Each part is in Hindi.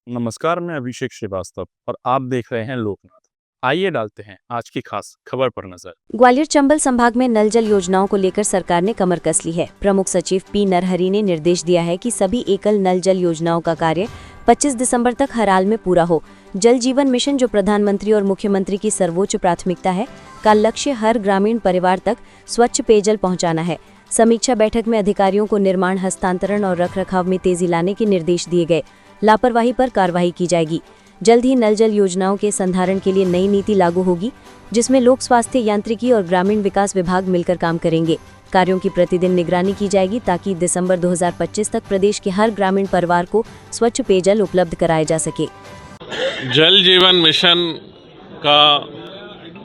नमस्कार, मैं अभिषेक श्रीवास्तव और आप देख रहे हैं लोकनाथ। आइए डालते हैं आज की खास खबर पर नजर। ग्वालियर चंबल संभाग में नल जल योजनाओं को लेकर सरकार ने कमर कस ली है। प्रमुख सचिव पी नरहरि ने निर्देश दिया है कि सभी एकल नल जल योजनाओं का कार्य 25 दिसंबर तक हर हाल में पूरा हो। जल जीवन मिशन, जो प्रधानमंत्री और मुख्यमंत्री की सर्वोच्च प्राथमिकता है, का लक्ष्य हर ग्रामीण परिवार तक स्वच्छ पेयजल पहुँचाना है। समीक्षा बैठक में अधिकारियों को निर्माण, हस्तांतरण और रखरखाव में तेजी लाने के निर्देश दिए गए। लापरवाही पर कार्रवाई की जाएगी। जल्द ही नल जल योजनाओं के संधारण के लिए नई नीति लागू होगी, जिसमें लोक स्वास्थ्य यांत्रिकी और ग्रामीण विकास विभाग मिलकर काम करेंगे। कार्यों की प्रतिदिन निगरानी की जाएगी ताकि दिसंबर 2025 तक प्रदेश के हर ग्रामीण परिवार को स्वच्छ पेयजल उपलब्ध कराया जा सके। जल जीवन मिशन का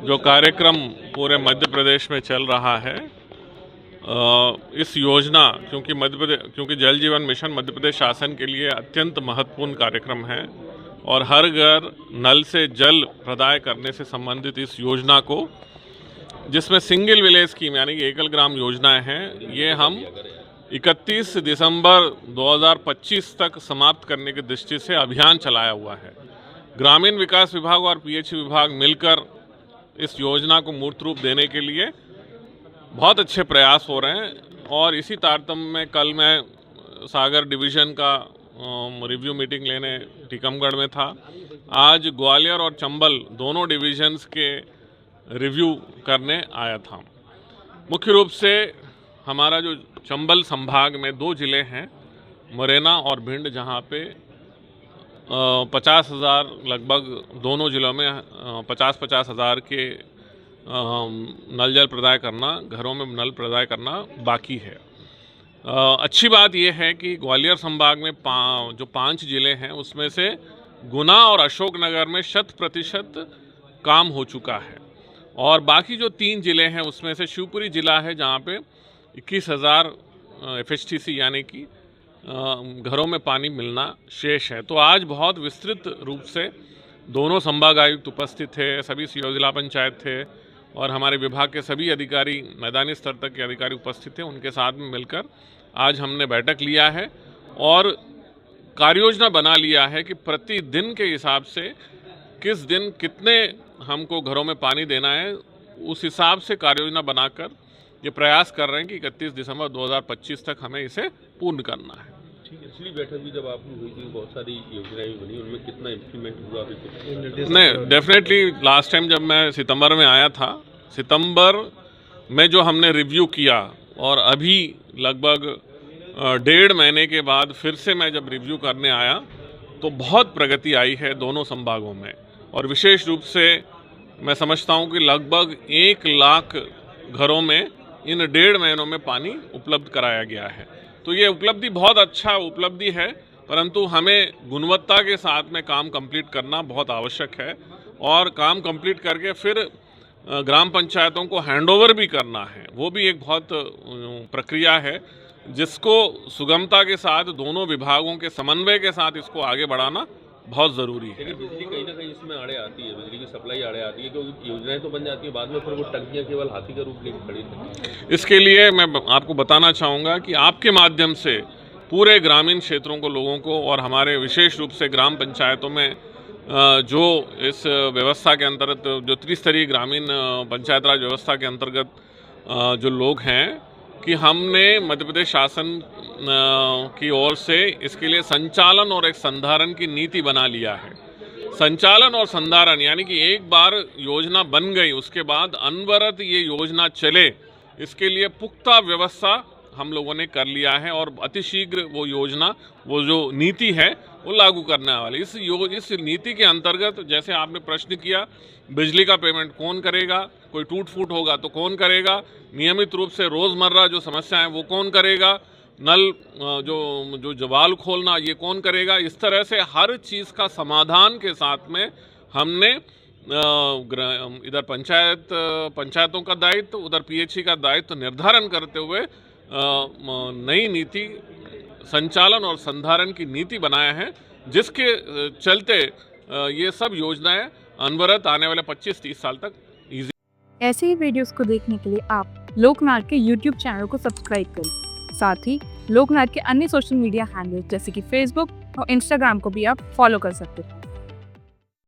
जो कार्यक्रम पूरे मध्य प्रदेश में चल रहा है, इस योजना क्योंकि जल जीवन मिशन मध्य प्रदेश शासन के लिए अत्यंत महत्वपूर्ण कार्यक्रम है और हर घर नल से जल प्रदाय करने से संबंधित इस योजना को, जिसमें सिंगल विलेज स्कीम यानी कि एकल ग्राम योजनाएं हैं, ये हम 31 दिसंबर 2025 तक समाप्त करने की दृष्टि से अभियान चलाया हुआ है। ग्रामीण विकास विभाग और पीएचई विभाग मिलकर इस योजना को मूर्त रूप देने के लिए बहुत अच्छे प्रयास हो रहे हैं और इसी तारतम्य में कल मैं सागर डिवीज़न का रिव्यू मीटिंग लेने टीकमगढ़ में था। आज ग्वालियर और चंबल दोनों डिवीजन्स के रिव्यू करने आया था। मुख्य रूप से हमारा जो चंबल संभाग में 2 ज़िले हैं, मुरैना और भिंड, जहां पे 50,000 लगभग दोनों ज़िलों में 50-50 हज़ार के नल जल प्रदाय करना, घरों में नल प्रदाय करना बाकी है। अच्छी बात यह है कि ग्वालियर संभाग में जो 5 ज़िले हैं उसमें से गुना और अशोकनगर में 100% काम हो चुका है और बाकी जो 3 ज़िले हैं उसमें से शिवपुरी ज़िला है जहां पे 21,000 FHTC यानी कि घरों में पानी मिलना शेष है। तो आज बहुत विस्तृत रूप से दोनों संभाग आयुक्त उपस्थित थे, सभी CO जिला पंचायत थे और हमारे विभाग के सभी अधिकारी, मैदानी स्तर तक के अधिकारी उपस्थित थे। उनके साथ में मिलकर आज हमने बैठक लिया है और कार्ययोजना बना लिया है कि प्रतिदिन के हिसाब से किस दिन कितने हमको घरों में पानी देना है, उस हिसाब से कार्ययोजना बनाकर ये प्रयास कर रहे हैं कि 31 दिसंबर 2025 तक हमें इसे पूर्ण करना है। पिछली बैठक भी जब आपने हुई थी, बहुत सारी योजनाएं बनी, उनमें कितना इम्प्लीमेंट हुआ अभी कुछ? नहीं, डेफिनेटली लास्ट टाइम जब मैं सितंबर में आया था, सितंबर में जो हमने रिव्यू किया और अभी लगभग 1.5 महीने के बाद फिर से मैं जब रिव्यू करने आया तो बहुत प्रगति आई है दोनों संभागों में और विशेष रूप से मैं समझता हूं कि लगभग 1 लाख घरों में इन 1.5 महीनों में पानी उपलब्ध कराया गया है। तो ये उपलब्धि बहुत अच्छा उपलब्धि है, परंतु हमें गुणवत्ता के साथ में काम कंप्लीट करना बहुत आवश्यक है और काम कंप्लीट करके फिर ग्राम पंचायतों को हैंडओवर भी करना है। वो भी एक बहुत प्रक्रिया है जिसको सुगमता के साथ दोनों विभागों के समन्वय के साथ इसको आगे बढ़ाना बहुत ज़रूरी है। लेकिन बिजली कहीं ना कहीं इसमें आड़े आती है, बिजली की सप्लाई आड़े आती है, क्योंकि योजनाएं तो बन जाती है, बाद में फिर वो टंकियां केवल हाथी का रूप लेकर खड़ी थी। इसके लिए मैं आपको बताना चाहूँगा कि आपके माध्यम से पूरे ग्रामीण क्षेत्रों को, लोगों को और हमारे विशेष रूप से ग्राम पंचायतों में जो इस व्यवस्था के अंतर्गत, जो त्रिस्तरीय ग्रामीण पंचायत राज व्यवस्था के अंतर्गत जो लोग हैं, कि हमने मध्य प्रदेश शासन की ओर से इसके लिए संचालन और एक संधारण की नीति बना लिया है। संचालन और संधारण यानी कि एक बार योजना बन गई उसके बाद अनवरत ये योजना चले, इसके लिए पुख्ता व्यवस्था हम लोगों ने कर लिया है और अतिशीघ्र वो योजना, वो जो नीति है वो लागू करने वाली। इस नीति के अंतर्गत, जैसे आपने प्रश्न किया, बिजली का पेमेंट कौन करेगा, कोई टूट फूट होगा तो कौन करेगा, नियमित रूप से रोज़मर्रा जो समस्या है वो कौन करेगा, नल जो जवाल खोलना ये कौन करेगा, इस तरह से हर चीज़ का समाधान के साथ में हमने इधर पंचायतों का दायित्व, उधर पीएचई का दायित्व निर्धारण करते हुए नई नीति, संचालन और संधारण की नीति बनाया है, जिसके चलते ये सब योजनाएं अनवरत आने वाले 25-30 साल तक ऐसे ही वीडियोस को देखने के लिए आप लोकनाथ के YouTube चैनल को सब्सक्राइब करें। साथ ही लोकनाथ के अन्य सोशल मीडिया हैंडल्स जैसे कि फेसबुक और इंस्टाग्राम को भी आप फॉलो कर सकते हैं।